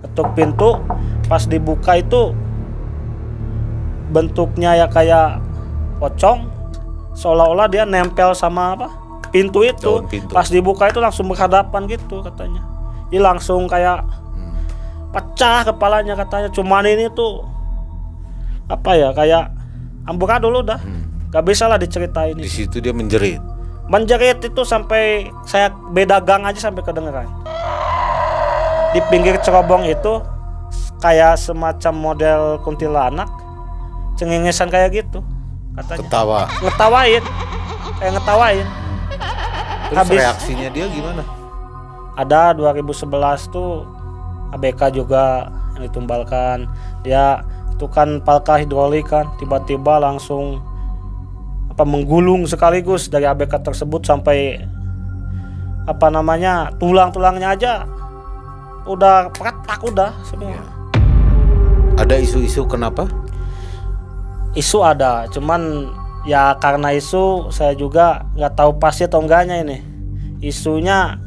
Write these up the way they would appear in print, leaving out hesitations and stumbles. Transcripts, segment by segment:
ketuk pintu, pas dibuka itu bentuknya ya kayak pocong, seolah-olah dia nempel sama apa pintu itu. Pas dibuka itu langsung berhadapan gitu katanya. Dia langsung kayak pecah kepalanya katanya. Cuman ini tuh apa ya, kayak amburadul udah. Gak bisa lah diceritain. Di situ dia menjerit. Menjerit itu sampai saya beda gang aja sampai kedengeran. Di pinggir cerobong itu kayak semacam model kuntilanak, cengengesan kayak gitu katanya. Ngetawain, kayak ngetawain. Terus reaksinya dia gimana? Ada 2011 tuh ABK juga yang ditumbalkan. Dia itu kan palka hidrolik kan, tiba-tiba langsung menggulung sekaligus dari ABK tersebut sampai tulang-tulangnya aja udah retak udah semua. Ada isu-isu kenapa? Isu ada, cuman ya karena isu saya juga nggak tahu pasti atau enggaknya ini. Isunya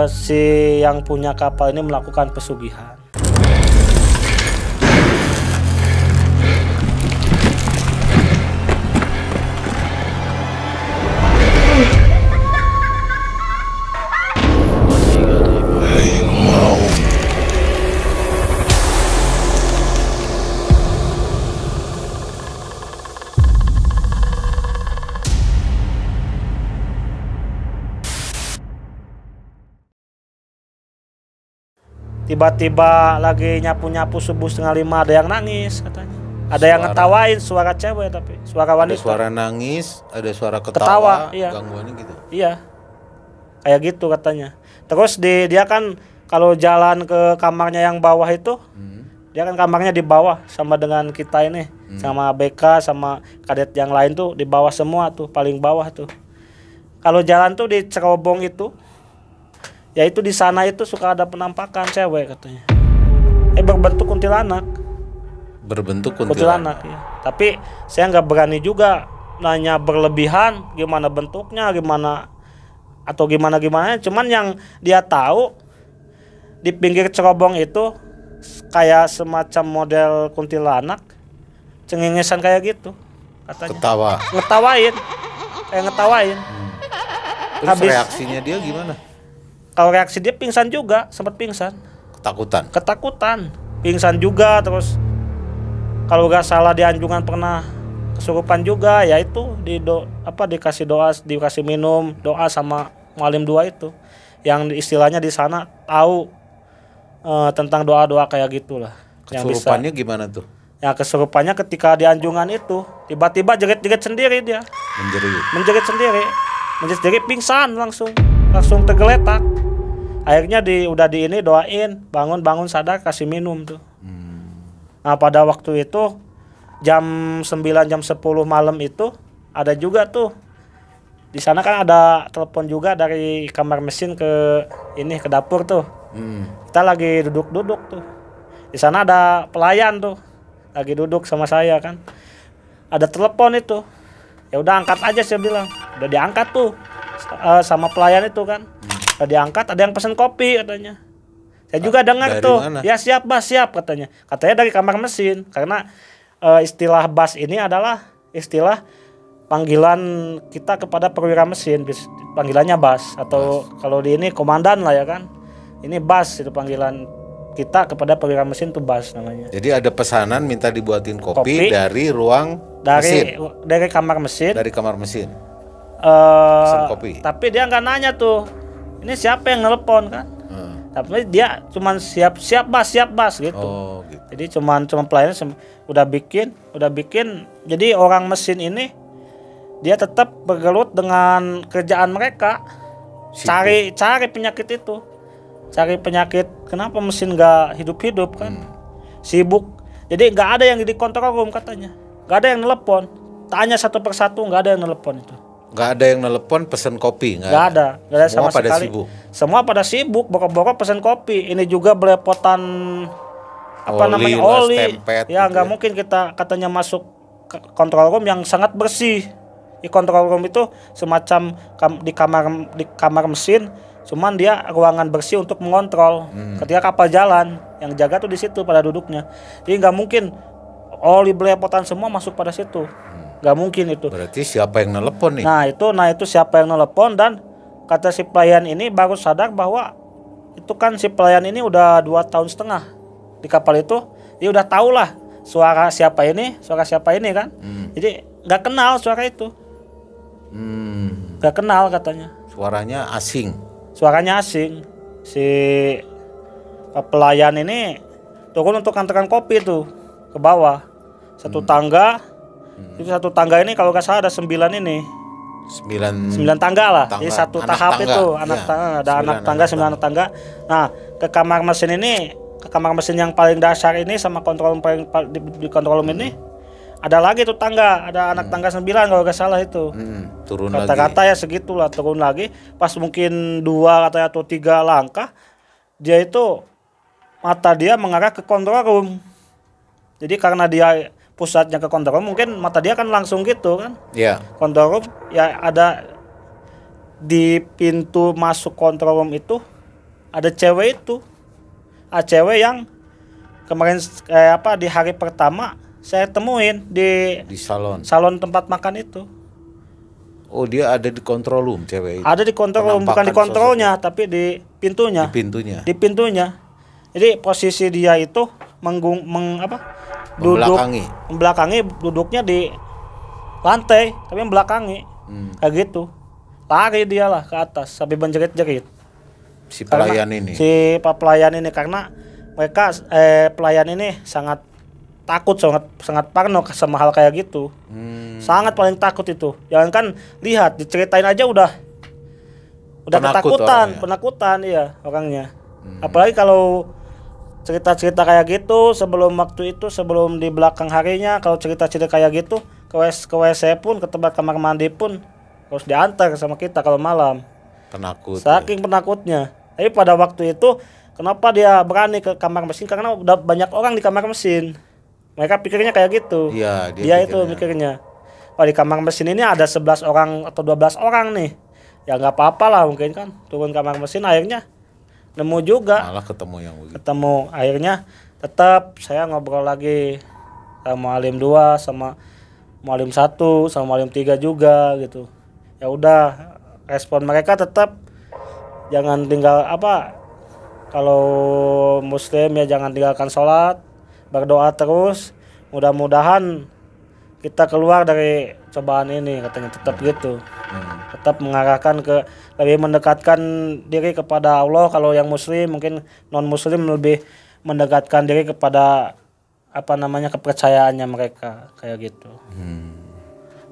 si yang punya kapal ini melakukan pesugihan. Tiba-tiba lagi nyapu-nyapu subuh 4:30 ada yang nangis katanya. Ada yang ngetawain, suara cewek tapi suara wanita. Ada suara nangis, ada suara ketawa, iya. Gangguannya gitu. Iya. Kayak gitu katanya. Terus dia kan kalau jalan ke kamarnya yang bawah itu, dia kan kamarnya di bawah sama dengan kita ini, sama BK sama kadet yang lain tuh di bawah semua tuh, paling bawah tuh. Kalau jalan tuh di cerobong itu, ya itu di sana itu suka ada penampakan cewek katanya. Berbentuk kuntilanak. Berbentuk kuntilanak. Ya. Tapi saya nggak berani juga nanya berlebihan gimana bentuknya, gimana atau gimana. Cuman yang dia tahu di pinggir cerobong itu kayak semacam model kuntilanak, cengengesan kayak gitu katanya. Ngetawain, kayak ngetawain. Terus reaksinya dia gimana? Kalau reaksi dia pingsan juga, sempat pingsan. Ketakutan, pingsan juga. Terus kalau nggak salah di Anjungan pernah kesurupan juga, yaitu dikasih doa, dikasih minum doa sama mualim 2 itu, yang istilahnya di sana tahu tentang doa-doa kayak gitulah. Kesurupannya gimana tuh? Ya kesurupannya ketika di Anjungan itu tiba-tiba jerit-jerit sendiri dia. Menjerit sendiri, pingsan langsung tergeletak. Akhirnya udah doain, bangun sadar, kasih minum tuh. Nah pada waktu itu jam 9 jam 10 malam itu ada juga tuh di sana kan ada telepon juga dari kamar mesin ke dapur tuh. Kita lagi duduk tuh. Di sana ada pelayan tuh lagi duduk sama saya kan. Ada telepon itu. Ya udah angkat aja saya bilang. Udah diangkat tuh sama pelayan itu kan. Udah diangkat, ada yang pesen kopi katanya. Saya juga dengar tuh. Mana? Ya siap Bas, siap katanya. Katanya dari kamar mesin. Karena istilah Bas ini adalah istilah panggilan kita kepada perwira mesin. Panggilannya Bas atau kalau di ini komandan lah ya kan. Ini Bas itu panggilan kita kepada perwira mesin tuh Bas namanya. Jadi ada pesanan minta dibuatin kopi dari ruang mesin. Dari kamar mesin. Dari kamar mesin. Pesen kopi. Tapi dia nggak nanya tuh. Ini siapa yang nelpon kan? Tapi dia cuman siap Bas gitu. Oh, gitu. Jadi cuman pelayan udah bikin. Jadi orang mesin ini dia tetap bergelut dengan kerjaan mereka. Cari penyakit itu. Cari penyakit. Kenapa mesin nggak hidup kan? Sibuk. Jadi nggak ada yang di control room katanya. Nggak ada yang nelpon. Tanya satu persatu, nggak ada yang nelpon itu. Nggak ada yang nelpon pesen kopi? Nggak ada semua sama pada sekali. Sibuk. Semua pada sibuk, boro-boro pesen kopi. Ini juga belepotan oli. Ya nggak mungkin kita katanya masuk ke control room yang sangat bersih. Di control room itu semacam di kamar mesin Cuman dia ruangan bersih untuk mengontrol ketika kapal jalan. Yang jaga tuh di situ pada duduknya. Jadi nggak mungkin oli belepotan semua masuk pada situ. Nggak mungkin itu. Berarti siapa yang nelepon nih? Nah itu siapa yang nelepon, dan kata si pelayan ini baru sadar bahwa itu kan si pelayan ini udah 2,5 tahun di kapal itu. Dia udah tahu lah suara siapa ini kan. Jadi nggak kenal suara itu. Nggak kenal katanya. Suaranya asing. Si pelayan ini turun untuk antarkan kopi tuh ke bawah. Satu tangga. Itu satu tangga ini kalau nggak salah ada 9 ini. 9 tangga lah. Jadi satu tahap tangga. Itu ada anak tangga 9 anak tangga. Nah, ke kamar mesin yang paling dasar ini sama kontrol paling di kontrol room ini ada lagi tuh tangga, ada anak tangga 9 kalau nggak salah itu. Turun Kata-kata lagi. ya segitulah, turun lagi. Pas mungkin 2 katanya atau 3 langkah, dia itu mata dia mengarah ke kontrol room. Jadi karena dia pusatnya ke kontrol room, mungkin mata dia kan langsung gitu kan. Iya. Kontrol room ya ada di pintu masuk kontrol room itu ada cewek itu. Cewek yang kemarin di hari pertama saya temuin di salon tempat makan itu. Oh, dia ada di control room cewek itu. Ada di control room, bukan di kontrolnya, tapi di pintunya. Di pintunya. Jadi posisi dia itu membelakangi duduknya di lantai, tapi membelakangi. Kayak gitu. Lari dia lah ke atas sampai menjerit-jerit. Si pelayan ini karena mereka pelayan ini sangat takut, sangat parno sama hal kayak gitu. Sangat paling takut itu. Jangan kan lihat diceritain aja udah penakutan ya orangnya. Apalagi kalau cerita-cerita kayak gitu sebelum di belakang harinya, kalau cerita-cerita kayak gitu ke WC pun, ke tempat kamar mandi pun harus diantar sama kita kalau malam. Saking penakutnya. Tapi pada waktu itu kenapa dia berani ke kamar mesin? Karena udah banyak orang di kamar mesin. Mereka pikirnya kayak gitu. Iya, dia itu mikirnya. Di kamar mesin ini ada 11 orang atau 12 orang nih. Ya nggak apa-apa lah mungkin kan. Turun kamar mesin akhirnya nemu juga. Malah ketemu yang begitu. Akhirnya tetap saya ngobrol lagi sama Mualim 2, sama Mualim 1, sama Mualim 3 juga gitu. Ya udah, respon mereka tetap jangan tinggal kalau muslim ya jangan tinggalkan sholat, berdoa terus, mudah-mudahan kita keluar dari cobaan ini, katanya tetap gitu. Tetap mengarahkan lebih mendekatkan diri kepada Allah. Kalau yang muslim, mungkin non muslim lebih mendekatkan diri kepada kepercayaannya mereka kayak gitu.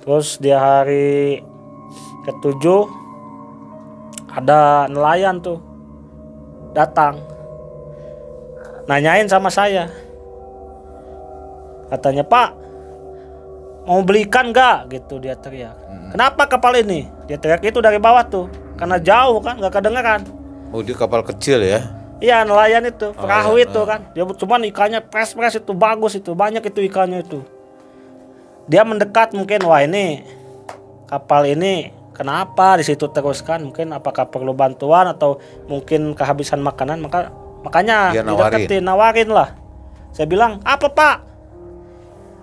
Terus di hari ke-7 ada nelayan tuh datang nanyain sama saya, katanya, "Pak, mau beli ikan nggak?" gitu dia teriak. Kenapa kapal ini? Dia teriak itu dari bawah tuh, karena jauh kan nggak kedengeran. Oh, dia kapal kecil ya? Iya, nelayan itu, perahu itu kan. Dia cuman ikannya fresh itu, bagus itu, banyak itu ikannya itu. Dia mendekat, mungkin wah ini kapal ini kenapa di situ terus kan, mungkin apakah perlu bantuan atau mungkin kehabisan makanan, makanya dideketin, nawarin lah. Saya bilang, "Apa, Pak?"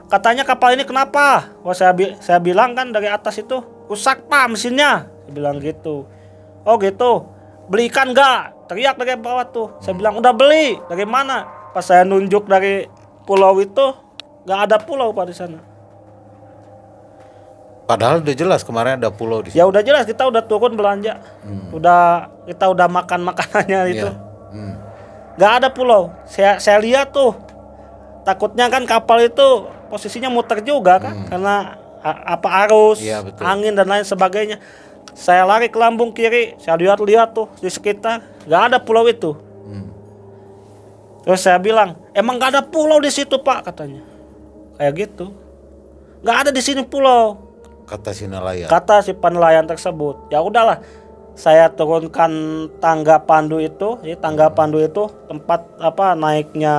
Katanya kapal ini kenapa? Wah, saya bilang kan dari atas itu rusak, Pak, mesinnya. Saya bilang gitu. Oh gitu, beli ikan nggak? Teriak dari bawah tuh. Saya bilang udah beli. Dari mana? Pas saya nunjuk dari pulau itu, nggak ada pulau, Pak, di sana. Padahal udah jelas kemarin ada pulau di sini. Ya udah jelas, kita udah turun belanja. Kita udah makan makanannya itu. Nggak ada pulau. Saya lihat tuh. Takutnya kan kapal itu posisinya muter juga kan, karena arus, angin dan lain sebagainya. Saya lari ke lambung kiri, saya lihat-lihat tuh di sekitar, nggak ada pulau itu. Terus saya bilang, "Emang nggak ada pulau di situ, Pak?" katanya. Kayak gitu. "Nggak ada di sini pulau," kata si nelayan. Kata si penelayan tersebut. Ya udahlah, saya turunkan tangga pandu itu. Jadi tangga pandu itu tempat naiknya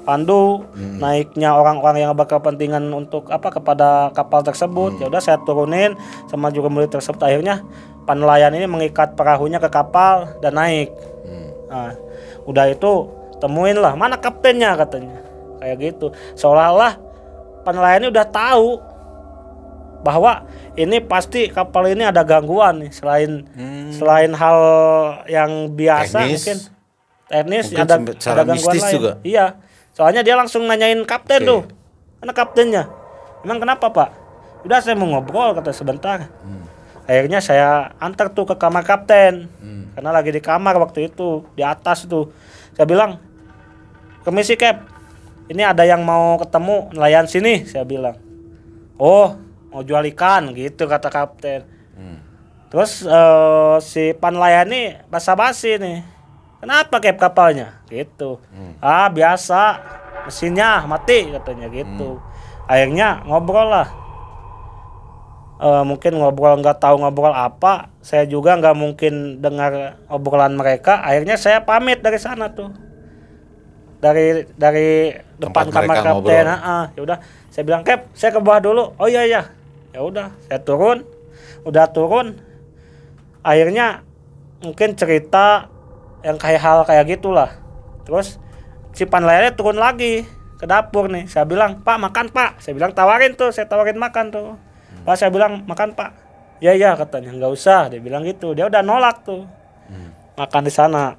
pandu, naiknya orang-orang yang berkepentingan untuk kepada kapal tersebut. Ya udah saya turunin sama juru murid tersebut. Akhirnya nelayan ini mengikat perahunya ke kapal dan naik. Nah, udah itu temuin lah mana kaptennya katanya, kayak gitu. Seolah-olah nelayan ini udah tahu bahwa ini pasti kapal ini ada gangguan nih, selain hal yang biasa mungkin teknis ada gangguan lain juga. Iya, soalnya dia langsung nanyain kapten tuh, mana kaptennya, emang kenapa pak? Udah saya mau ngobrol kata sebentar. Akhirnya saya antar tuh ke kamar kapten, karena lagi di kamar waktu itu di atas tuh. Saya bilang, permisi Cap, ini ada yang mau ketemu nelayan sini, saya bilang. Oh, mau jual ikan gitu kata kapten. Terus si panelayan nih basa-basi nih. Kenapa Cap kapalnya? Gitu. Ah biasa, mesinnya mati katanya gitu. Akhirnya ngobrol lah. Mungkin ngobrol nggak tahu ngobrol apa. Saya juga nggak mungkin dengar obrolan mereka. Akhirnya saya pamit dari sana tuh. Dari depan kamar kapten. Ya udah, saya bilang Cap, saya ke bawah dulu. Oh iya. Ya udah, saya turun. Udah turun. Akhirnya mungkin cerita yang hal kayak gitulah. Terus si panlayarnya turun lagi ke dapur nih. Saya bilang, "Pak, makan, Pak." Saya bilang tawarin tuh, saya tawarin makan tuh. Pak, saya bilang, "Makan, Pak." Ya katanya, "Enggak usah." Dia bilang gitu. Dia udah nolak tuh. Makan di sana.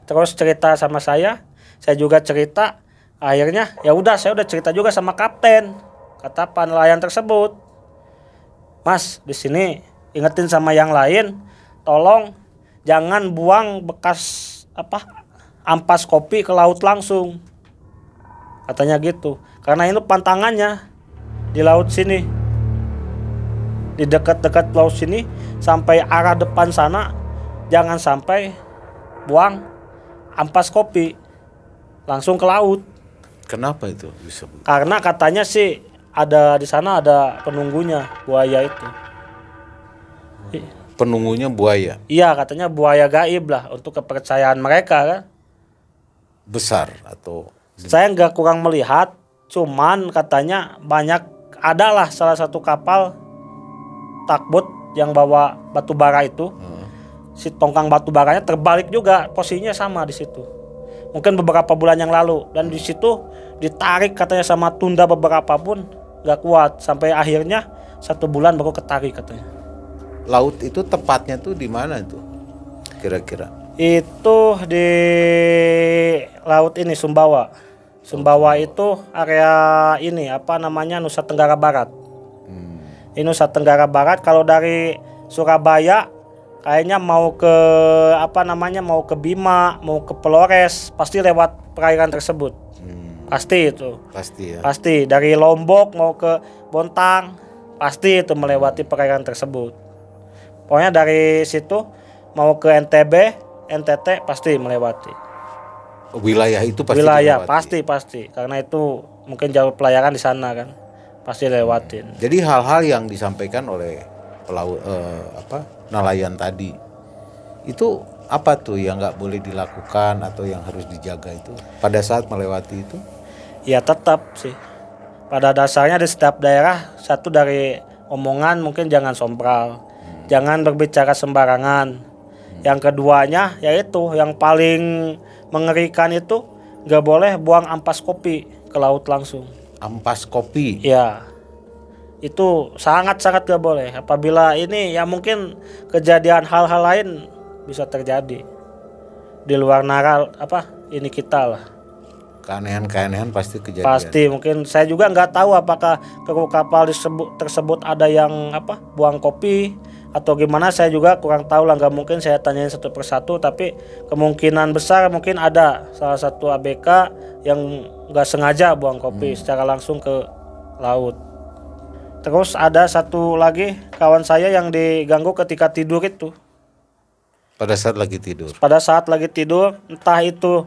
Terus cerita sama saya juga cerita. Akhirnya ya udah, saya udah cerita juga sama kapten. Kata nelayan tersebut, "Mas, di sini ingetin sama yang lain, tolong jangan buang bekas ampas kopi ke laut langsung." Katanya gitu. Karena itu pantangannya di laut sini. Di dekat-dekat laut sini sampai arah depan sana jangan sampai buang ampas kopi langsung ke laut. Kenapa itu bisa? Karena katanya sih ada di sana ada penunggunya buaya itu. Penunggunya buaya? Iya, katanya buaya gaib lah untuk kepercayaan mereka kan. Besar atau? Saya nggak kurang melihat, cuman katanya banyak, adalah salah satu kapal takbut yang bawa batu bara itu. Si tongkang batu baranya terbalik juga, posisinya sama di situ. Mungkin beberapa bulan yang lalu, dan di situ ditarik katanya sama tunda beberapa pun nggak kuat, sampai akhirnya 1 bulan baru ketarik katanya. Laut itu tepatnya tuh di mana itu kira-kira? Itu di laut ini Sumbawa. Sumbawa itu area ini Nusa Tenggara Barat. Ini Nusa Tenggara Barat. Kalau dari Surabaya kayaknya mau ke mau ke Bima, mau ke Flores, pasti lewat perairan tersebut. Pasti itu. Pasti ya. Pasti dari Lombok mau ke Bontang, pasti itu melewati perairan tersebut. Pokoknya dari situ mau ke NTT pasti melewati. Wilayah itu pasti Wilayah dilewati. pasti karena itu mungkin jalur pelayaran di sana kan. Pasti lewatin. Jadi hal-hal yang disampaikan oleh nelayan tadi itu apa tuh yang nggak boleh dilakukan atau yang harus dijaga itu pada saat melewati itu? Ya tetap sih. Pada dasarnya di setiap daerah satu dari omongan mungkin jangan sompral, jangan berbicara sembarangan. Yang keduanya yaitu yang paling mengerikan itu nggak boleh buang ampas kopi ke laut langsung. Ampas kopi? Ya. Itu sangat-sangat gak boleh. Apabila ini ya mungkin kejadian hal-hal lain bisa terjadi di luar nalar ini kita lah. Keanehan-keanehan pasti kejadian. Pasti, mungkin saya juga nggak tahu apakah kru kapal tersebut ada yang buang kopi atau gimana, saya juga kurang tahu lah, nggak mungkin saya tanyain satu persatu, tapi kemungkinan besar mungkin ada salah satu ABK yang nggak sengaja buang kopi secara langsung ke laut. Terus ada satu lagi kawan saya yang diganggu ketika tidur itu. Pada saat lagi tidur? Pada saat lagi tidur, entah itu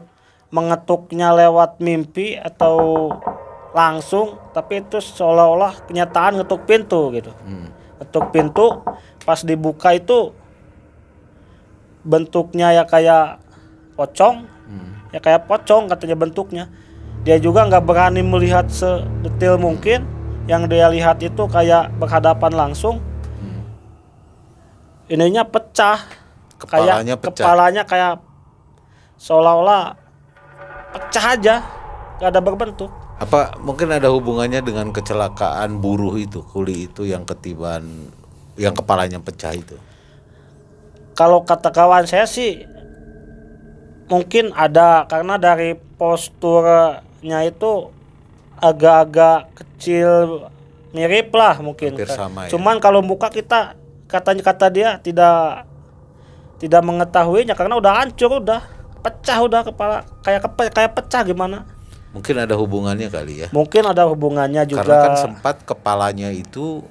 mengetuknya lewat mimpi atau langsung, tapi itu seolah-olah kenyataan ngetuk pintu gitu. Ngetuk pintu, pas dibuka itu bentuknya ya kayak pocong, ya kayak pocong katanya bentuknya. Dia juga nggak berani melihat sedetail mungkin. Yang dia lihat itu kayak berhadapan langsung. ininya pecah. Kepalanya pecah. Kepalanya kayak seolah-olah pecah aja, gak ada berbentuk. Apa mungkin ada hubungannya dengan kecelakaan buruh itu, kuli itu yang ketiban, yang kepalanya pecah itu? Kalau kata kawan saya sih mungkin ada, karena dari posturnya itu agak-agak kecil, mirip lah mungkin. Hampir sama, ya. Cuman kalau muka kata dia tidak mengetahuinya karena udah hancur, udah pecah, udah kepala kayak pecah gimana. Mungkin ada hubungannya kali ya. Mungkin ada hubungannya juga. Karena kan sempat kepalanya itu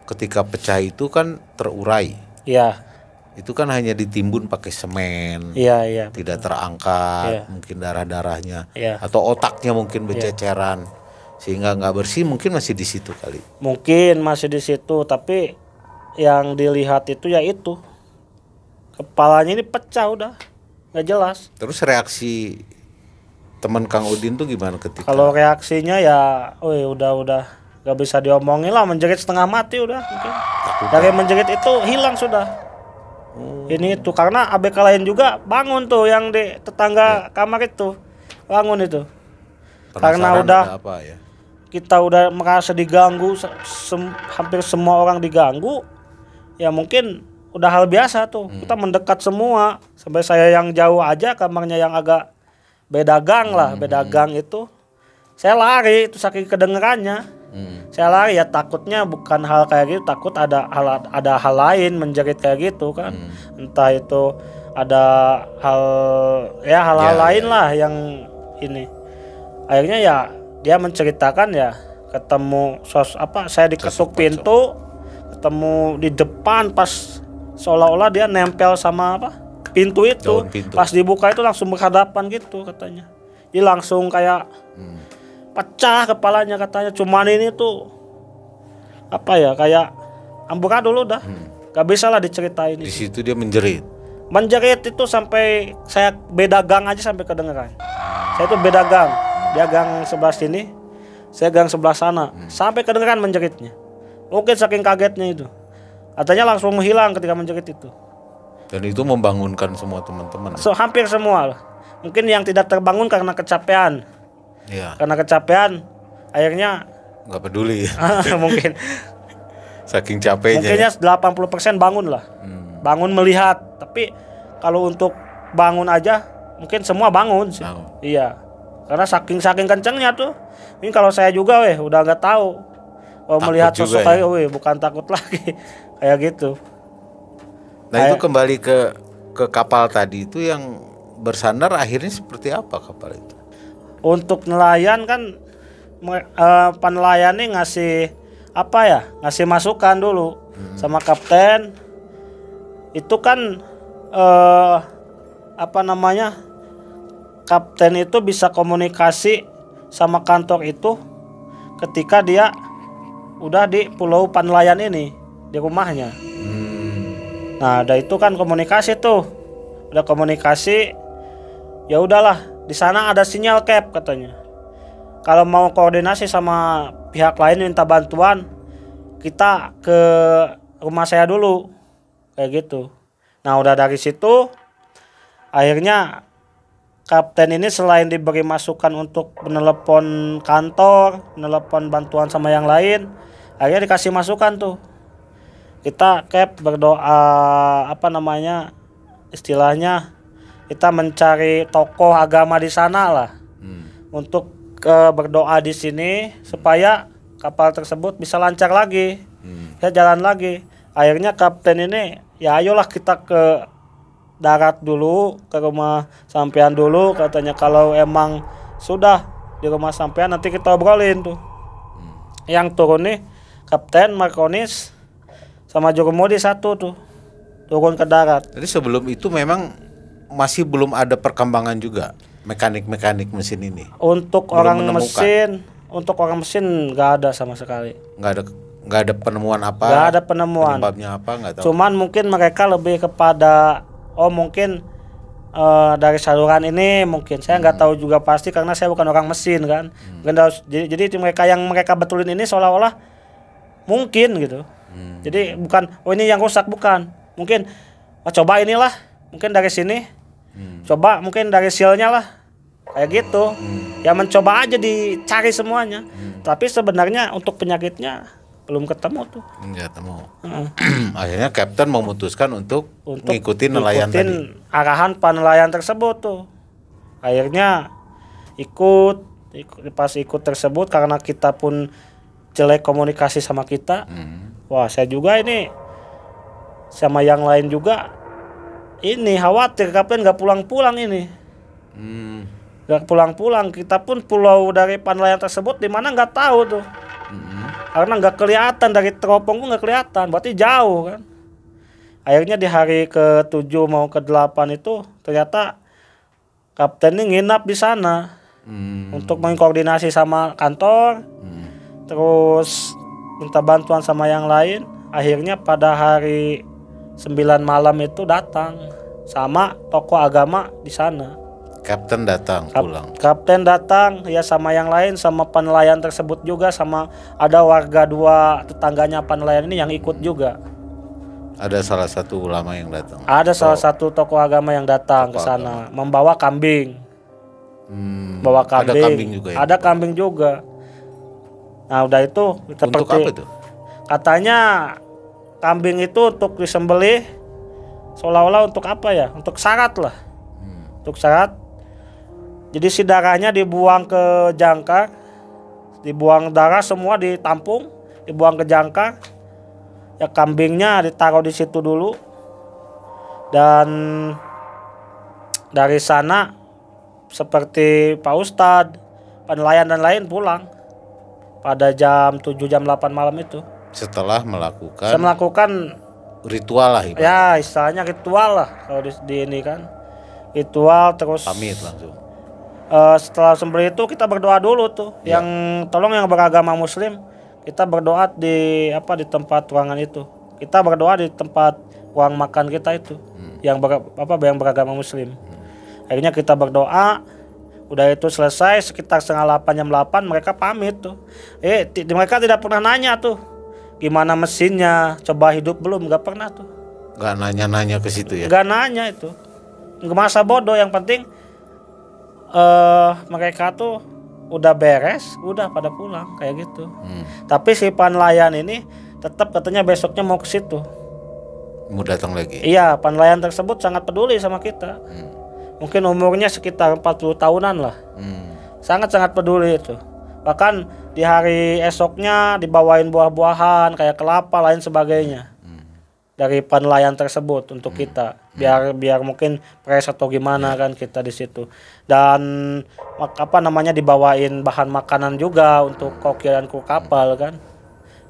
ketika pecah itu kan terurai. Iya. Itu kan hanya ditimbun pakai semen. Iya. Tidak terangkat, Iya. mungkin darah-darahnya. Iya. Atau otaknya mungkin berceceran. Sehingga nggak bersih, mungkin masih di situ kali. Mungkin masih di situ, tapi yang dilihat itu ya itu. Kepalanya ini pecah udah, nggak jelas. Terus reaksi teman Kang Udin tuh gimana ketika? Kalau reaksinya ya, udah nggak bisa diomongin lah, menjerit setengah mati udah mungkin. Dari menjerit itu hilang sudah. Ini itu karena ABK lain juga bangun tuh, yang di tetangga kamar itu bangun itu. Karena udah apa ya? Kita udah merasa diganggu, hampir semua orang diganggu. Ya mungkin udah hal biasa tuh. Kita mendekat semua, sampai saya yang jauh aja, kamarnya yang agak beda gang lah, beda gang itu. Saya lari itu saking kedengerannya. Saya lari ya, takutnya bukan hal kayak gitu, takut ada hal lain menjerit kayak gitu kan. Entah itu ada hal-hal lain lah yang ini. Akhirnya ya dia menceritakan ya, ketemu saya diketuk pintu, ketemu di depan, pas seolah-olah dia nempel sama pintu itu. Pas dibuka itu langsung berhadapan gitu katanya. Dia langsung kayak pecah kepalanya katanya. Cuman ini tuh kayak amburadul udah. Gak bisa lah diceritain. Di situ dia menjerit itu sampai saya beda gang aja sampai kedengeran. Saya itu beda gang, dia gang sebelah sini, saya gang sebelah sana, sampai kedengeran menjeritnya. Mungkin saking kagetnya itu, katanya langsung menghilang ketika menjerit itu. Dan itu membangunkan semua teman-teman. Hampir semua lah. Mungkin yang tidak terbangun karena kecapean. Iya. Karena kecapean, akhirnya nggak peduli. Mungkin. Saking capeknya. Mungkinnya 80% bangun lah. Bangun melihat. Tapi kalau untuk bangun aja, mungkin semua bangun sih. Iya. Karena saking kencengnya tuh. Ini kalau saya juga udah nggak tahu. Kalau melihat sosok kayak bukan takut lagi. Kayak gitu. Nah, itu kembali ke kapal tadi itu, yang bersandar akhirnya seperti apa kapal itu? Untuk nelayan kan penelayannya ngasih ngasih masukan dulu sama kapten. Itu kan kapten itu bisa komunikasi sama kantor itu ketika dia udah di pulau penelayan ini, di rumahnya. Nah, ada itu kan komunikasi tuh. Udah komunikasi, ya udahlah, di sana ada sinyal cap katanya. Kalau mau koordinasi sama pihak lain minta bantuan, kita ke rumah saya dulu. Kayak gitu. Nah, udah dari situ akhirnya kapten ini selain diberi masukan untuk menelepon kantor, menelepon bantuan sama yang lain, akhirnya dikasih masukan tuh. Kita berdoa, istilahnya kita mencari tokoh agama di sana lah. Untuk berdoa di sini supaya kapal tersebut bisa lancar lagi. Ya jalan lagi. Akhirnya kapten ini, ya ayolah kita ke darat dulu, ke rumah sampean dulu katanya. Kalau emang sudah di rumah sampean nanti kita obrolin tuh. Yang turun nih kapten, markonis, sama jurumudi satu tuh turun ke darat. Jadi sebelum itu memang masih belum ada perkembangan juga mekanik mesin ini. Untuk orang mesin nggak ada sama sekali. Nggak ada penemuan apa? Nggak ada penemuan. Penyebabnya apa nggak tahu. Cuman mungkin mereka lebih kepada mungkin dari saluran ini mungkin. Saya nggak tahu juga pasti karena saya bukan orang mesin kan. Jadi mereka betulin ini seolah-olah mungkin gitu. Jadi bukan ini yang rusak, bukan. mungkin coba inilah, mungkin dari sini, coba mungkin dari silnya lah, kayak gitu. Ya mencoba aja dicari semuanya, tapi sebenarnya untuk penyakitnya belum ketemu tuh. Nggak ketemu. Akhirnya Kapten memutuskan untuk ngikutin nelayan tadi. Arahan penelayan tersebut tuh. Akhirnya pas ikut tersebut, karena kita pun jelek komunikasi sama kita. Wah, saya juga ini sama yang lain juga ini khawatir Kapten nggak pulang-pulang ini. Nggak pulang-pulang. Kita pun pulau dari penelayan tersebut di mana nggak tahu tuh. Karena nggak kelihatan dari teropong pun nggak kelihatan, berarti jauh kan. Akhirnya di hari ke-7 mau ke-8 itu ternyata Kapten ini nginap di sana untuk mengkoordinasi sama kantor, terus minta bantuan sama yang lain. Akhirnya pada hari 9 malam itu datang sama tokoh agama di sana. Kapten datang pulang. Kapten datang ya sama yang lain, sama penelayan tersebut juga, sama ada warga 2 tetangganya penelayan ini yang ikut juga. Ada salah satu ulama yang datang. Ada salah satu tokoh agama yang datang ke sana membawa kambing. Bawa kambing. Ada kambing juga ya? Ada kambing juga. Nah, udah itu Untuk apa itu? Katanya kambing itu untuk disembelih seolah-olah untuk apa ya? Untuk syarat lah. Untuk syarat. Jadi si darahnya dibuang ke jangkar, dibuang darah semua ditampung, dibuang ke jangkar. Ya kambingnya ditaruh di situ dulu. Dan dari sana seperti Pak Ustadz, penelayan dan lain pulang pada jam 7 jam 8 malam itu. Setelah melakukan ritual lah ibaratnya. Ya istilahnya ritual lah kalau di ini kan. Ritual terus pamit langsung. Setelah sembelih itu kita berdoa dulu tuh. Yang tolong yang beragama muslim, kita berdoa di tempat ruangan itu. Kita berdoa di tempat ruang makan kita itu. Yang beragama muslim. Akhirnya kita berdoa, udah itu selesai sekitar 7:30 jam 8 mereka pamit tuh. Mereka tidak pernah nanya tuh gimana mesinnya, coba hidup belum, nggak pernah tuh. Nggak nanya-nanya ke situ ya? Nggak nanya itu. Nggak masa bodoh, yang penting mereka tuh udah beres, udah pada pulang kayak gitu. Tapi si penelayan ini tetap katanya besoknya mau ke situ. Mau datang lagi? Iya, penelayan tersebut sangat peduli sama kita. Mungkin umurnya sekitar 40 tahunan lah. Sangat-sangat peduli itu. Bahkan di hari esoknya dibawain buah-buahan kayak kelapa lain sebagainya. Dari penelayan tersebut untuk kita. Biar mungkin pres atau gimana kan kita di situ. Dan dibawain bahan makanan juga untuk koki dan kru kapal kan.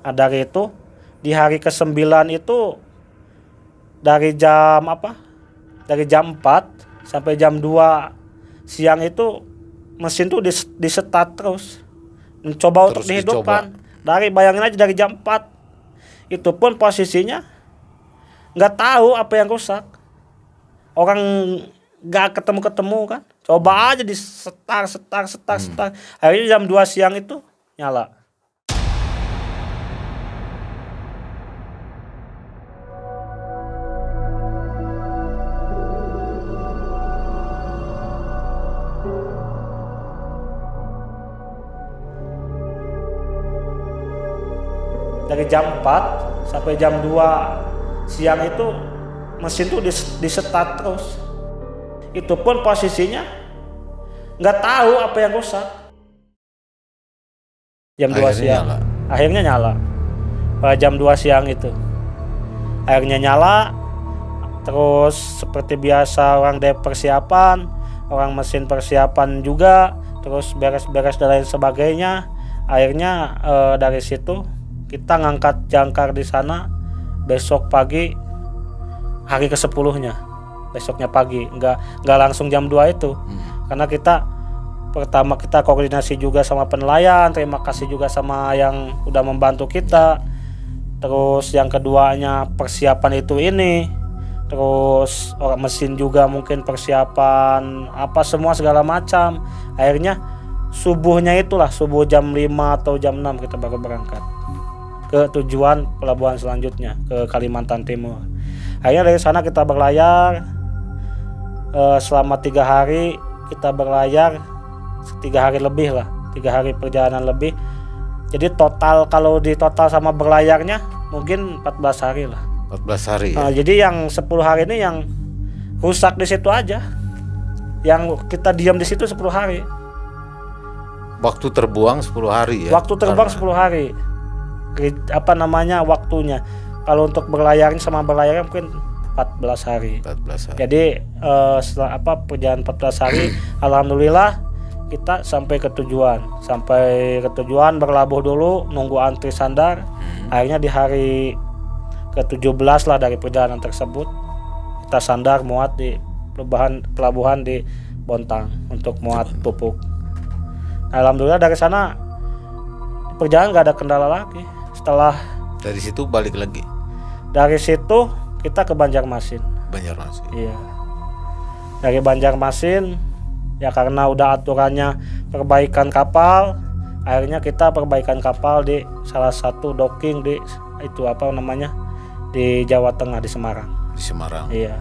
Nah, dari itu di hari ke-9 itu dari jam 4 sampai jam 2 siang itu mesin tuh disetat terus. Mencoba untuk dihidupkan. Bayangin aja dari jam 4. Itu pun posisinya nggak tahu apa yang rusak. Orang nggak ketemu kan. Coba aja disetar. Akhirnya jam 2 siang itu nyala. Dari jam 4 sampai jam 2 siang itu mesin tuh disetat terus. Itu pun posisinya nggak tahu apa yang rusak. Jam 2 siang nyala. Akhirnya nyala pada jam 2 siang itu. Akhirnya nyala. Terus seperti biasa orang persiapan, orang mesin persiapan juga, terus beres-beres dan lain sebagainya. Akhirnya dari situ kita ngangkat jangkar di sana. Besok pagi hari ke-10-nya. Besoknya pagi, enggak langsung jam 2 itu. Karena pertama kita koordinasi juga sama penelayan, terima kasih juga sama yang udah membantu kita. Terus yang keduanya persiapan itu ini. Terus orang mesin juga mungkin persiapan semua segala macam. Akhirnya subuh jam 5 atau jam 6 kita baru berangkat ke tujuan pelabuhan selanjutnya ke Kalimantan Timur. Akhirnya dari sana kita berlayar selama 3 hari. Kita berlayar 3 hari lebih lah, 3 hari perjalanan lebih. Jadi total, kalau di total sama berlayarnya mungkin 14 hari lah. 14 hari ya? Jadi yang 10 hari ini yang rusak di situ aja, yang kita diam di situ 10 hari. Waktu terbuang 10 hari ya? Waktu terbang 10 hari. Waktunya. Kalau untuk berlayarnya sama berlayarnya mungkin 14 hari. 14 hari. Jadi setelah perjalanan 14 hari alhamdulillah kita sampai ke tujuan. Sampai ke tujuan berlabuh dulu, nunggu antri sandar. Akhirnya di hari ke-17 lah dari perjalanan tersebut kita sandar muat di pelabuhan di Bontang untuk muat pupuk. Alhamdulillah dari sana perjalanan gak ada kendala lagi. Setelah dari situ balik lagi. Dari situ kita ke Banjarmasin. Banjarmasin. Iya. Dari Banjarmasin ya karena udah aturannya perbaikan kapal, akhirnya kita perbaikan kapal di salah satu docking di di Jawa Tengah, di Semarang. Di Semarang. Iya.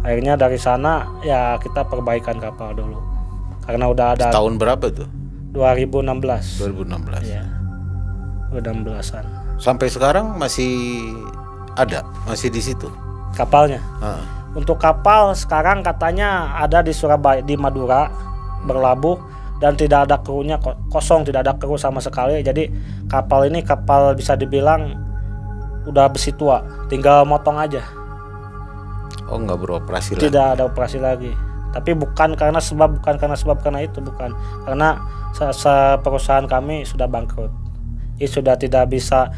Akhirnya dari sana ya kita perbaikan kapal dulu. Karena udah ada. Tahun berapa tuh? 2016. 2016. Iya. 2016-an. Sampai sekarang masih ada, masih di situ kapalnya. Untuk kapal sekarang katanya ada di Surabaya, di Madura, berlabuh dan tidak ada krunya, kosong, tidak ada kru sama sekali. Jadi kapal ini kapal bisa dibilang udah besi tua, tinggal motong aja. Oh, nggak beroperasi lagi? Tidak ada operasi lagi. Tapi bukan karena sebab itu, bukan. Karena perusahaan kami sudah bangkrut. Sudah tidak bisa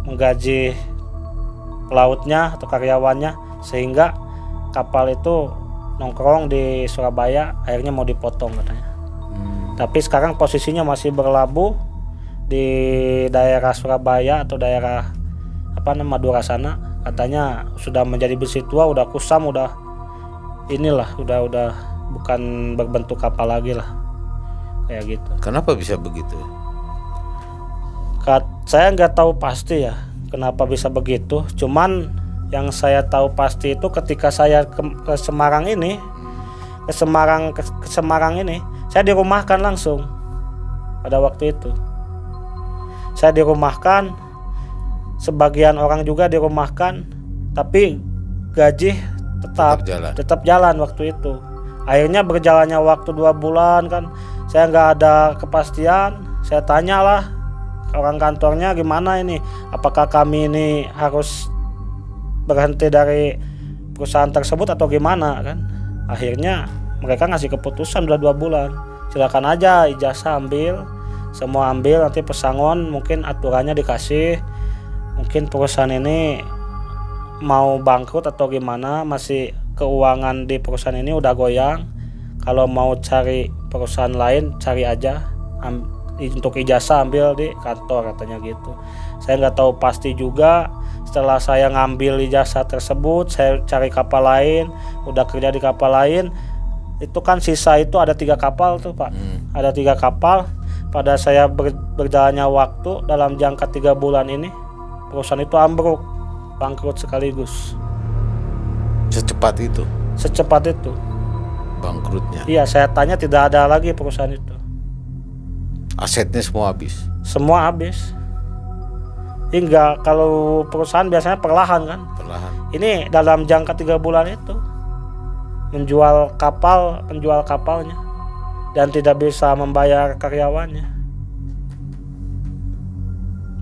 menggaji pelautnya atau karyawannya, sehingga kapal itu nongkrong di Surabaya, akhirnya mau dipotong katanya. Tapi sekarang posisinya masih berlabuh di daerah Surabaya atau daerah Madura sana. Katanya sudah menjadi besi tua, udah kusam, udah bukan berbentuk kapal lagi lah, kayak gitu. Kenapa bisa begitu? Saya nggak tahu pasti ya kenapa bisa begitu. Cuman yang saya tahu pasti itu ketika saya ke Semarang ini, ke Semarang ini, saya dirumahkan langsung. Pada waktu itu saya dirumahkan, sebagian orang juga dirumahkan, tapi gaji tetap jalan waktu itu. Akhirnya berjalannya waktu 2 bulan kan, saya nggak ada kepastian. Saya tanyalah orang kantornya, gimana ini, apakah kami ini harus berhenti dari perusahaan tersebut atau gimana kan. Akhirnya mereka ngasih keputusan udah 2 bulan, silakan aja ijazah ambil, semua ambil, nanti pesangon mungkin aturannya dikasih. Mungkin perusahaan ini mau bangkrut atau gimana, masih keuangan di perusahaan ini udah goyang, kalau mau cari perusahaan lain cari aja, untuk ijazah ambil di kantor, katanya gitu. Saya nggak tahu pasti juga. Setelah saya ngambil ijazah tersebut, saya cari kapal lain, udah kerja di kapal lain. Itu kan sisa itu ada 3 kapal tuh Pak. Ada 3 kapal. Pada saya berjalannya waktu dalam jangka 3 bulan ini, perusahaan itu ambruk, bangkrut sekaligus. Secepat itu? Secepat itu bangkrutnya? Iya, saya tanya tidak ada lagi perusahaan itu. Asetnya semua habis? Semua habis. Hingga kalau perusahaan biasanya perlahan kan. Perlahan. Ini dalam jangka 3 bulan itu menjual kapal, penjual kapalnya, dan tidak bisa membayar karyawannya.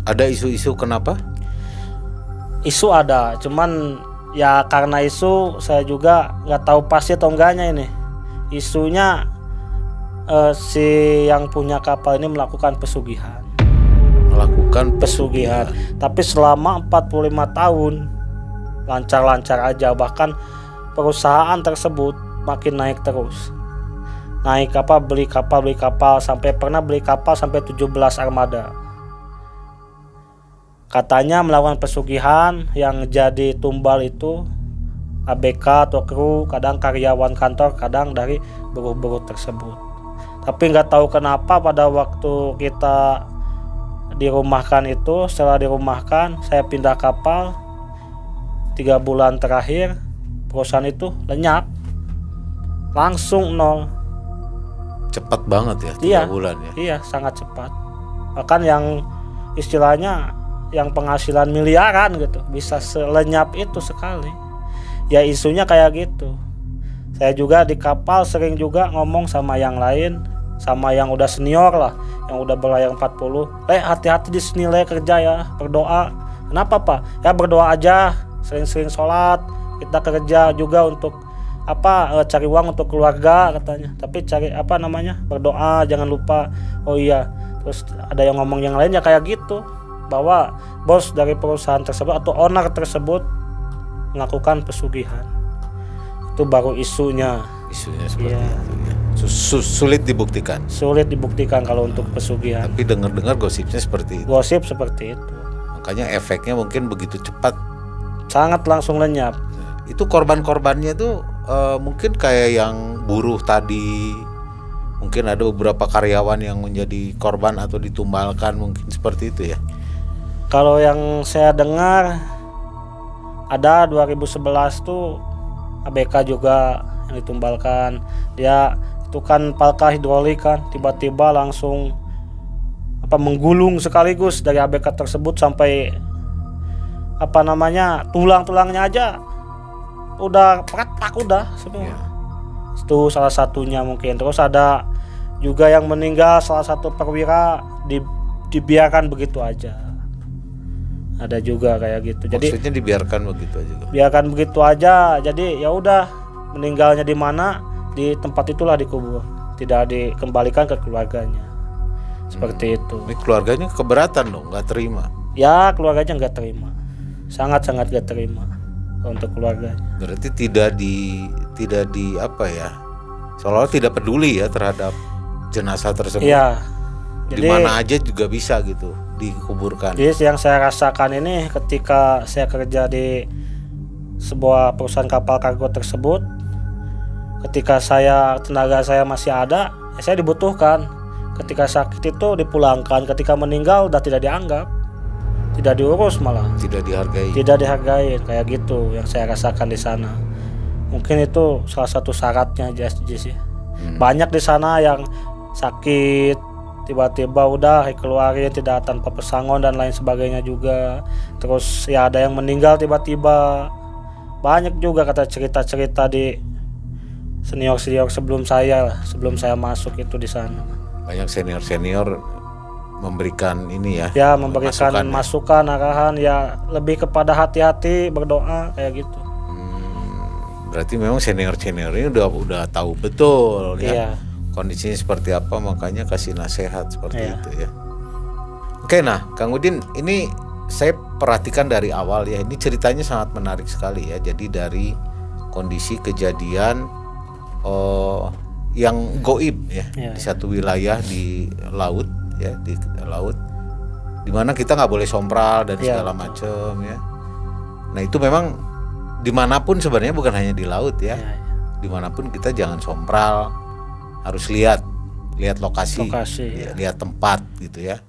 Ada isu-isu kenapa? Isu ada, cuman ya karena isu saya juga nggak tahu pasti atau enggaknya ini. Isunya si yang punya kapal ini melakukan pesugihan. Melakukan pesugihan. Tapi selama 45 tahun lancar-lancar aja, bahkan perusahaan tersebut makin naik terus. Naik beli kapal sampai pernah beli kapal sampai 17 armada. Katanya melakukan pesugihan, yang jadi tumbal itu ABK atau kru, kadang karyawan kantor, kadang dari buruh-buruh tersebut. Tapi nggak tahu kenapa pada waktu kita dirumahkan itu, setelah dirumahkan saya pindah kapal, 3 bulan terakhir perusahaan itu lenyap, langsung nol. Cepat banget ya 3 Iya, bulan ya. Iya, sangat cepat. Bahkan yang istilahnya yang penghasilan miliaran gitu bisa selenyap itu sekali. Ya isunya kayak gitu. Saya juga di kapal sering juga ngomong sama yang lain, sama yang udah senior lah, yang udah berlayar 40. Hati-hati di sini kerja ya, berdoa. Kenapa Pak? Ya berdoa aja, sering-sering sholat. Kita kerja juga untuk cari uang untuk keluarga katanya. Tapi cari berdoa, jangan lupa. Oh iya. Terus ada yang ngomong yang lain ya kayak gitu, bahwa bos dari perusahaan tersebut atau owner tersebut melakukan pesugihan. Itu baru isunya seperti itu ya. Sulit dibuktikan. Sulit dibuktikan kalau untuk pesugihan. Tapi dengar-dengar gosipnya seperti itu. Gosip seperti itu. Makanya efeknya mungkin begitu cepat. Sangat langsung lenyap. Itu korban-korbannya tuh mungkin kayak yang buruh tadi. Mungkin ada beberapa karyawan yang menjadi korban atau ditumbalkan, mungkin seperti itu ya. Kalau yang saya dengar ada 2011 tuh ABK juga yang ditumbalkan. Dia itu kan palka hidrolik kan, tiba-tiba langsung menggulung sekaligus dari ABK tersebut sampai tulang-tulangnya aja udah retak udah semua. Ya. Itu salah satunya mungkin. Terus ada juga yang meninggal, salah satu perwira dibiarkan begitu aja. Ada juga kayak gitu. Jadi maksudnya dibiarkan begitu aja. Biarkan begitu aja. Jadi ya udah, meninggalnya di mana, di tempat itulah dikubur. Tidak dikembalikan ke keluarganya. Seperti itu. Ini keluarganya keberatan dong, nggak terima. Ya keluarganya nggak terima. Sangat-sangat nggak terima untuk keluarganya. Berarti tidak di seolah-olah tidak peduli ya terhadap jenazah tersebut. Iya. Di mana aja juga bisa gitu dikuburkan. Jadi yang saya rasakan ini ketika saya kerja di sebuah perusahaan kapal kargo tersebut, ketika tenaga saya masih ada, ya saya dibutuhkan. Ketika sakit itu dipulangkan, ketika meninggal udah tidak dianggap, tidak diurus, malah tidak dihargai kayak gitu yang saya rasakan di sana. Mungkin itu salah satu syaratnya aja sih. Banyak di sana yang sakit tiba-tiba udah dikeluarin tidak tanpa pesangon dan lain sebagainya juga. Terus ya ada yang meninggal tiba-tiba. Banyak juga kata cerita-cerita di senior sebelum saya masuk itu di sana. Banyak senior memberikan ini ya. Ya memberikan masukan arahan ya, lebih kepada hati-hati berdoa kayak gitu. Berarti memang senior ini udah tahu betul ya. Iya. Kondisinya seperti apa, makanya kasih nasihat seperti itu ya. Oke, nah Kang Udin, ini saya perhatikan dari awal ya, ini ceritanya sangat menarik sekali ya. Jadi dari kondisi kejadian yang goib ya, di satu wilayah di laut ya, di laut, dimana kita nggak boleh sompral dan segala macam ya. Nah itu memang dimanapun sebenarnya, bukan hanya di laut ya. Dimanapun kita jangan sompral. Harus lihat lokasi ya, lihat tempat gitu ya.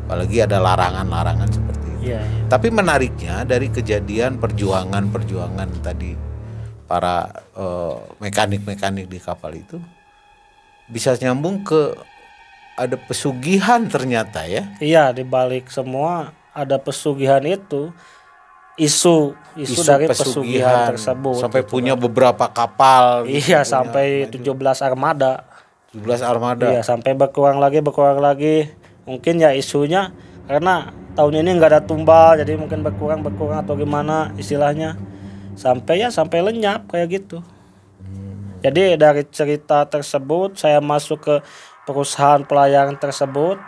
Apalagi ada larangan seperti itu. Tapi menariknya dari kejadian perjuangan tadi para mekanik di kapal itu bisa nyambung ke ada pesugihan ternyata ya. Iya, di balik semua ada pesugihan itu. Isu dari pesugihan tersebut sampai gitu punya beberapa kapal. Iya, sampai 17 armada. 17 armada. Iya, sampai berkurang lagi. Mungkin ya isunya karena tahun ini nggak ada tumbal, jadi mungkin berkurang atau gimana istilahnya. Sampai lenyap kayak gitu. Jadi dari cerita tersebut saya masuk ke perusahaan pelayaran tersebut.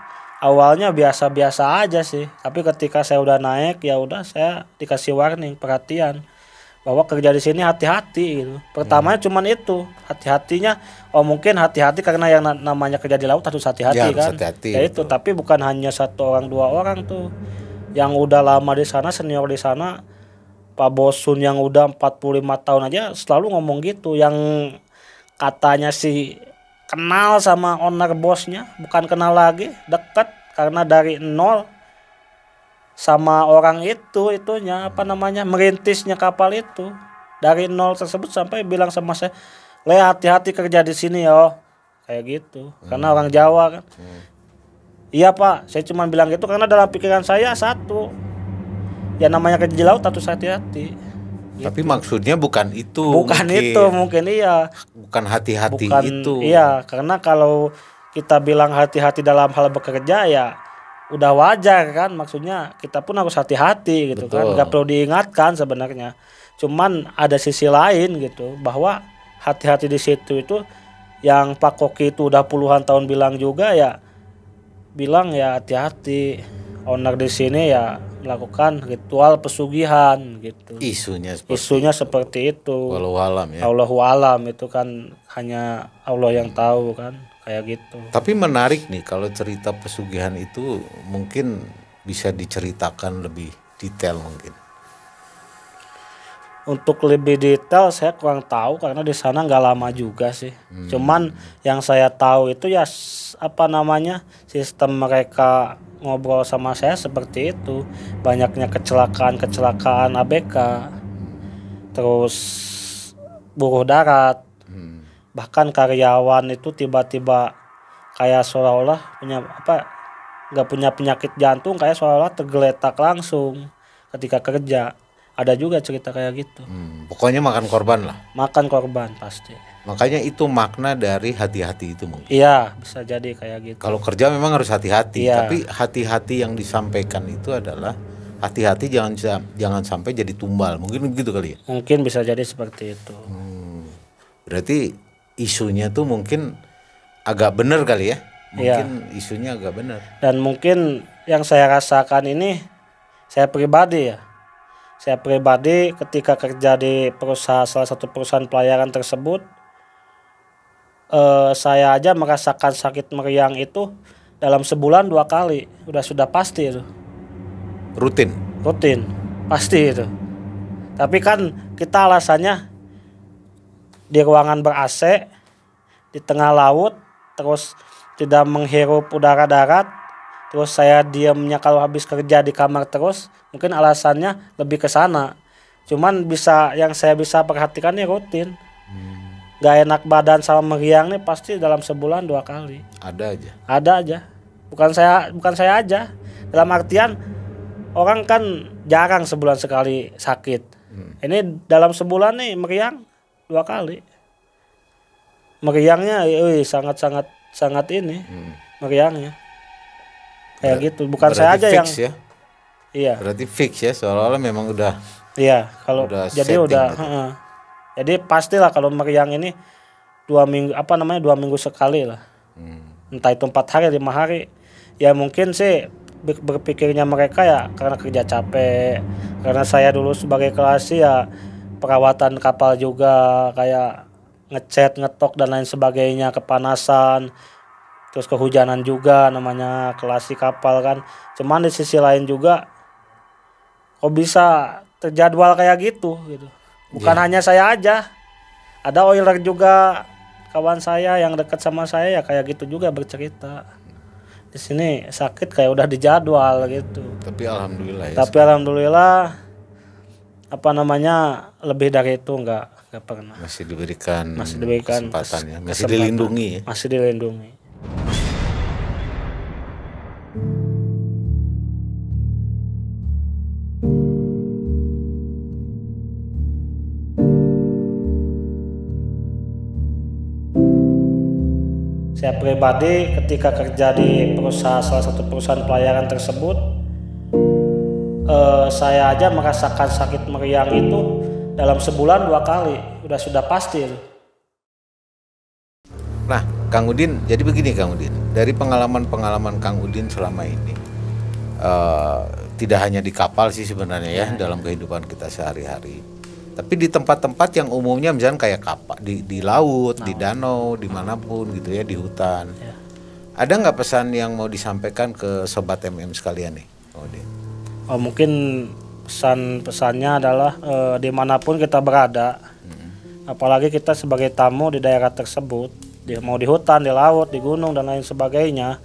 Awalnya biasa-biasa aja sih, tapi ketika saya udah naik ya udah saya dikasih warning, perhatian bahwa kerja di sini hati-hati gitu. Pertamanya cuman itu, hati-hatinya mungkin hati-hati karena yang namanya kerja di laut harus hati-hati kan. Ya itu, tapi bukan hanya 1 orang 2 orang tuh. Yang udah lama di sana, senior di sana, Pak Bosun yang udah 45 tahun aja selalu ngomong gitu, yang katanya sih kenal sama owner bosnya, bukan kenal lagi, dekat karena dari nol sama orang itunya apa namanya merintisnya kapal itu dari nol tersebut sampai bilang sama saya, "Le, hati-hati kerja di sini yo," kayak gitu. Karena orang Jawa kan. Iya Pak, saya cuma bilang gitu karena dalam pikiran saya satu, ya namanya kerja di laut harus hati-hati. Gitu. Tapi maksudnya bukan itu. Bukan itu mungkin iya. Bukan hati-hati itu. Iya, karena kalau kita bilang hati-hati dalam hal bekerja ya udah wajar kan, maksudnya kita pun harus hati-hati gitu. Betul. Kan, nggak perlu diingatkan sebenarnya. Cuman ada sisi lain gitu bahwa hati-hati di situ itu yang Pak Koki itu udah puluhan tahun bilang juga ya, bilang ya hati-hati. Owner di sini ya melakukan ritual pesugihan gitu. Isunya seperti itu. Wallahu alam ya. Allahu alam itu kan hanya Allah yang tahu kan, kayak gitu. Tapi menarik nih kalau cerita pesugihan itu mungkin bisa diceritakan lebih detail mungkin. Untuk lebih detail saya kurang tahu karena di sana nggak lama juga sih. Cuman yang saya tahu itu ya apa namanya sistem mereka ngobrol sama saya seperti itu, banyaknya kecelakaan ABK, terus buruh darat, bahkan karyawan itu tiba-tiba kayak seolah-olah nggak punya penyakit jantung, kayak seolah-olah tergeletak langsung ketika kerja. Ada juga cerita kayak gitu. Pokoknya makan korban lah. Makan korban pasti. Makanya itu makna dari hati-hati itu mungkin. Iya, bisa jadi kayak gitu. Kalau kerja memang harus hati-hati, iya. Tapi hati-hati yang disampaikan itu adalah hati-hati jangan sampai jadi tumbal. Mungkin begitu kali ya. Mungkin bisa jadi seperti itu. Berarti isunya tuh mungkin agak benar kali ya. Mungkin isunya agak benar. Dan mungkin yang saya rasakan ini saya pribadi ketika kerja di salah satu perusahaan pelayaran tersebut, saya aja merasakan sakit meriang itu dalam sebulan 2 kali, sudah pasti itu. Rutin, pasti itu. Tapi kan kita alasannya di ruangan ber-AC, di tengah laut, terus tidak menghirup udara darat, terus saya diamnya kalau habis kerja di kamar terus, mungkin alasannya lebih ke sana. Cuman yang saya bisa perhatikan nih rutin. Gak enak badan sama meriang nih pasti dalam sebulan 2 kali. Ada aja. Bukan saya aja. Dalam artian orang kan jarang sebulan sekali sakit. Ini dalam sebulan nih meriang 2 kali. Meriangnya sangat ini. Meriangnya. Kayak gitu. Bukan saya aja yang ya? Iya. Berarti fix ya, seolah-olah memang udah. Iya, kalau jadi udah gitu. Jadi pastilah kalau meriang ini 2 minggu sekali lah. Entah itu 4 hari 5 hari. Ya mungkin sih berpikirnya mereka ya karena kerja capek. Karena saya dulu sebagai kelasi ya perawatan kapal juga, kayak ngecat, ngetok dan lain sebagainya, kepanasan. Terus kehujanan juga, namanya kelasi kapal kan. Cuman di sisi lain juga kok bisa terjadwal kayak gitu. Bukan hanya saya aja. Ada oiler juga kawan saya yang dekat sama saya ya kayak gitu juga bercerita. Di sini sakit kayak udah dijadwal gitu. Tapi alhamdulillah ya. Alhamdulillah lebih dari itu enggak pernah. Masih diberikan kesempatannya, masih dilindungi ya. Masih dilindungi. Saya pribadi ketika kerja di salah satu perusahaan pelayaran tersebut, saya aja merasakan sakit meriang itu dalam sebulan 2 kali, sudah pasti itu. Nah, Kang Udin, jadi begini Kang Udin, dari pengalaman Kang Udin selama ini, tidak hanya di kapal sih sebenarnya ya, dalam kehidupan kita sehari-hari. Tapi di tempat-tempat yang umumnya misalnya kayak kapal di laut, di danau, dimanapun gitu ya, di hutan. Ada nggak pesan yang mau disampaikan ke sobat MM sekalian nih? Mungkin pesannya adalah dimanapun kita berada, apalagi kita sebagai tamu di daerah tersebut, mau di hutan, di laut, di gunung dan lain sebagainya.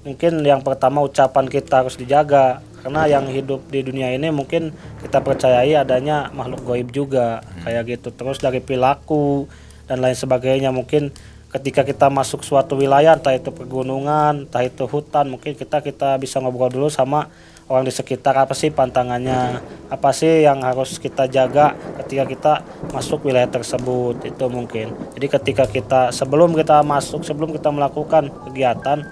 Mungkin yang pertama ucapan kita harus dijaga karena yang hidup di dunia ini mungkin kita percayai adanya makhluk gaib juga kayak gitu. Terus dari perilaku dan lain sebagainya, mungkin ketika kita masuk suatu wilayah, entah itu pegunungan, entah itu hutan, mungkin kita bisa ngobrol dulu sama orang di sekitar, apa sih pantangannya, apa sih yang harus kita jaga ketika kita masuk wilayah tersebut, itu mungkin. Jadi ketika sebelum kita melakukan kegiatan,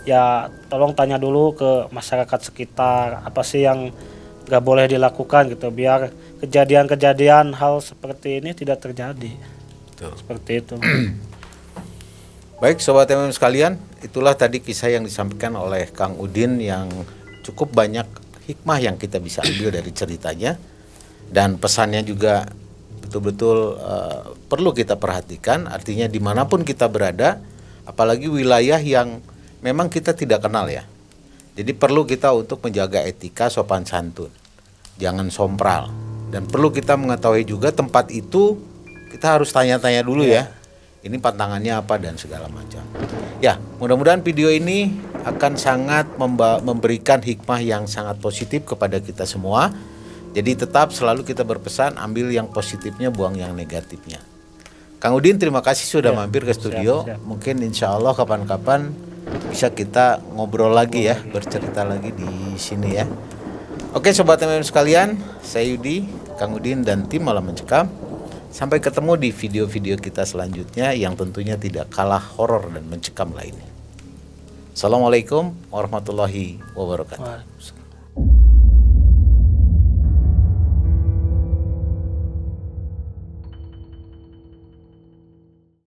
ya tolong tanya dulu ke masyarakat sekitar, apa sih yang gak boleh dilakukan gitu, biar kejadian-kejadian hal seperti ini tidak terjadi. Betul. Seperti itu. Baik Sobat MM sekalian, itulah tadi kisah yang disampaikan oleh Kang Udin yang cukup banyak hikmah yang kita bisa ambil dari ceritanya, dan pesannya juga betul-betul perlu kita perhatikan. Artinya dimanapun kita berada, apalagi wilayah yang memang kita tidak kenal ya, jadi perlu kita untuk menjaga etika sopan santun, jangan sompral, dan perlu kita mengetahui juga tempat itu kita harus tanya-tanya dulu ya, ini pantangannya apa dan segala macam. Ya, mudah-mudahan video ini akan sangat memberikan hikmah yang sangat positif kepada kita semua. Jadi tetap selalu kita berpesan, ambil yang positifnya, buang yang negatifnya. Kang Udin, terima kasih sudah mampir ke studio. Siap. Mungkin insya Allah kapan-kapan bisa kita ngobrol lagi ya, bercerita lagi di sini ya. Oke Sobat MM sekalian, saya Yudi, Kang Udin dan tim Malam Mencekam. Sampai ketemu di video-video kita selanjutnya yang tentunya tidak kalah horor dan mencekam lainnya. Assalamualaikum warahmatullahi wabarakatuh.